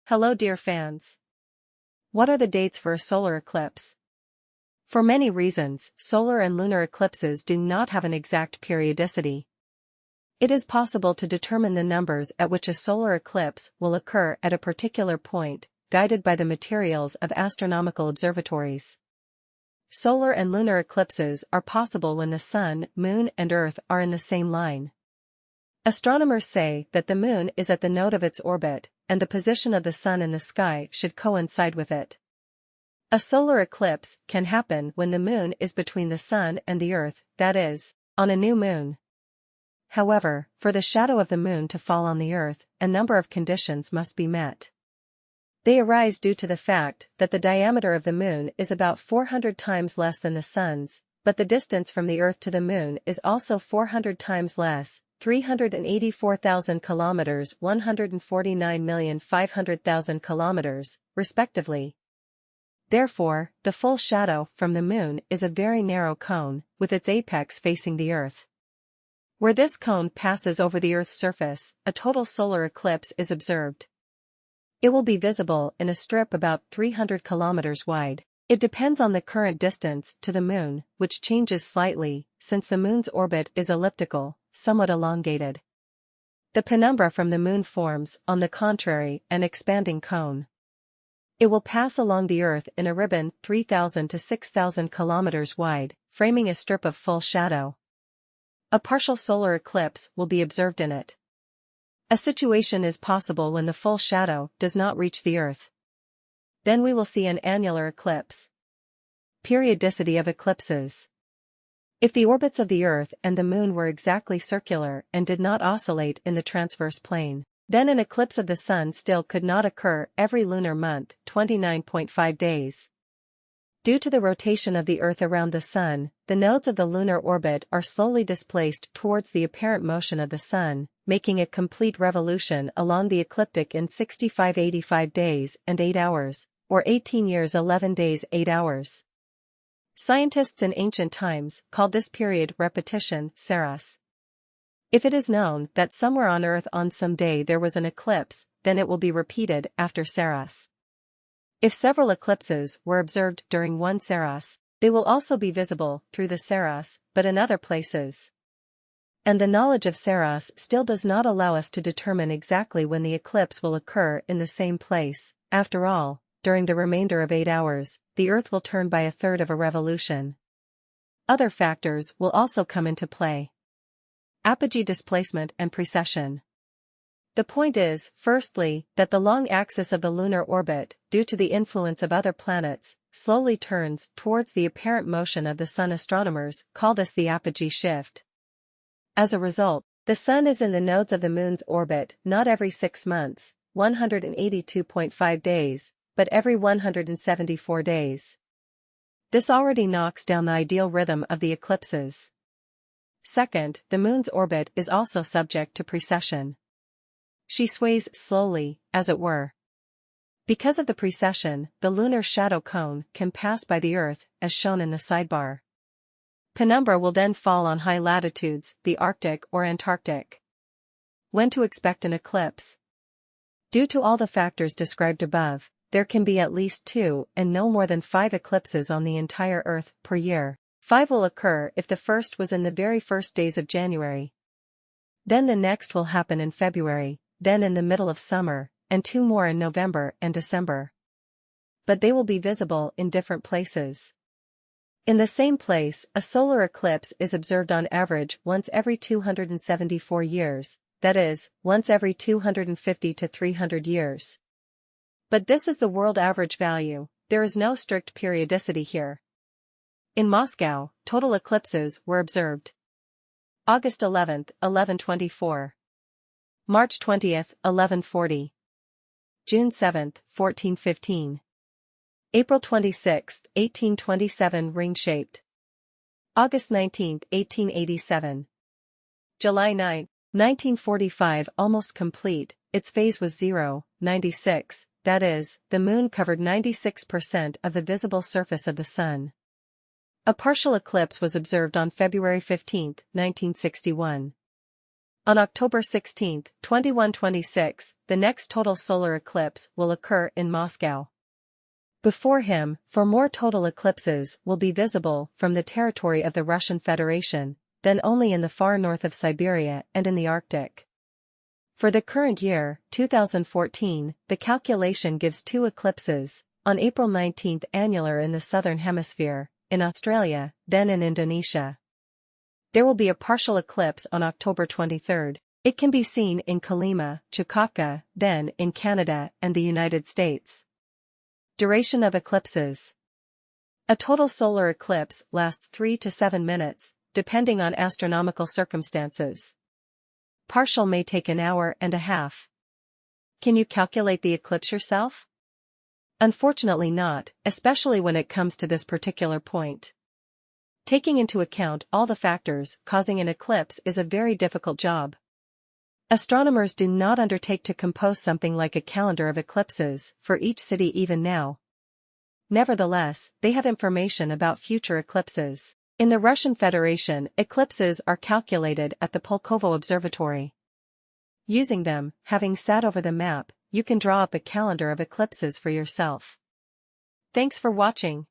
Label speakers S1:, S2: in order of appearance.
S1: Hello dear fans. What are the dates for a solar eclipse? For many reasons, solar and lunar eclipses do not have an exact periodicity. It is possible to determine the numbers at which a solar eclipse will occur at a particular point, guided by the materials of astronomical observatories. Solar and lunar eclipses are possible when the Sun, Moon and Earth are in the same line. Astronomers say that the Moon is at the node of its orbit, and the position of the Sun in the sky should coincide with it. A solar eclipse can happen when the Moon is between the Sun and the Earth, that is, on a new moon. However, for the shadow of the Moon to fall on the Earth, a number of conditions must be met. They arise due to the fact that the diameter of the Moon is about 400 times less than the Sun's, but the distance from the Earth to the Moon is also 400 times less, 384,000 kilometers, 149,500,000 kilometers, respectively. Therefore, the full shadow from the Moon is a very narrow cone, with its apex facing the Earth. Where this cone passes over the Earth's surface, a total solar eclipse is observed. It will be visible in a strip about 300 kilometers wide. It depends on the current distance to the Moon, which changes slightly, since the Moon's orbit is elliptical, somewhat elongated. The penumbra from the Moon forms, on the contrary, an expanding cone. It will pass along the Earth in a ribbon 3,000 to 6,000 kilometers wide, framing a strip of full shadow. A partial solar eclipse will be observed in it. A situation is possible when the full shadow does not reach the Earth. Then we will see an annular eclipse. Periodicity of eclipses. If the orbits of the Earth and the Moon were exactly circular and did not oscillate in the transverse plane, then an eclipse of the Sun still could not occur every lunar month, 29.5 days. Due to the rotation of the Earth around the Sun, the nodes of the lunar orbit are slowly displaced towards the apparent motion of the Sun, making a complete revolution along the ecliptic in 65-85 days and 8 hours, or 18 years 11 days 8 hours. Scientists in ancient times called this period repetition, Saros. If it is known that somewhere on Earth on some day there was an eclipse, then it will be repeated after Saros. If several eclipses were observed during one Saros, they will also be visible through the Saros, but in other places. And the knowledge of Saros still does not allow us to determine exactly when the eclipse will occur in the same place. After all, during the remainder of 8 hours, the Earth will turn by a third of a revolution. Other factors will also come into play. Apogee displacement and precession. The point is, firstly, that the long axis of the lunar orbit, due to the influence of other planets, slowly turns towards the apparent motion of the Sun. Astronomers call this the apogee shift. As a result, the Sun is in the nodes of the Moon's orbit not every 6 months, 182.5 days, but every 174 days. This already knocks down the ideal rhythm of the eclipses. Second, the Moon's orbit is also subject to precession. She sways slowly, as it were. Because of the precession, the lunar shadow cone can pass by the Earth, as shown in the sidebar. Penumbra will then fall on high latitudes, the Arctic or Antarctic. When to expect an eclipse? Due to all the factors described above, there can be at least 2 and no more than 5 eclipses on the entire Earth per year. 5 will occur if the first was in the very first days of January. Then the next will happen in February, then in the middle of summer, and 2 more in November and December. But they will be visible in different places. In the same place, a solar eclipse is observed on average once every 274 years, that is, once every 250 to 300 years. But this is the world average value, there is no strict periodicity here. In Moscow, total eclipses were observed. August 11, 1124. March 20, 1140. June 7, 1415. April 26, 1827 ring-shaped. August 19, 1887. July 9, 1945 almost complete, its phase was 0.96, that is, the Moon covered 96% of the visible surface of the Sun. A partial eclipse was observed on February 15, 1961. On October 16, 2126, the next total solar eclipse will occur in Moscow. Before him, 4 more total eclipses will be visible from the territory of the Russian Federation, then only in the far north of Siberia and in the Arctic. For the current year, 2014, the calculation gives 2 eclipses, on April 19 annular in the southern hemisphere, in Australia, then in Indonesia. There will be a partial eclipse on October 23. It can be seen in Kolyma, Chukotka, then in Canada and the United States. Duration of eclipses. A total solar eclipse lasts 3 to 7 minutes, depending on astronomical circumstances. Partial may take an hour and a half. Can you calculate the eclipse yourself? Unfortunately not, especially when it comes to this particular point. Taking into account all the factors causing an eclipse is a very difficult job. Astronomers do not undertake to compose something like a calendar of eclipses for each city even now. Nevertheless, they have information about future eclipses. In the Russian Federation, eclipses are calculated at the Pulkovo Observatory. Using them, having sat over the map, you can draw up a calendar of eclipses for yourself. Thanks for watching.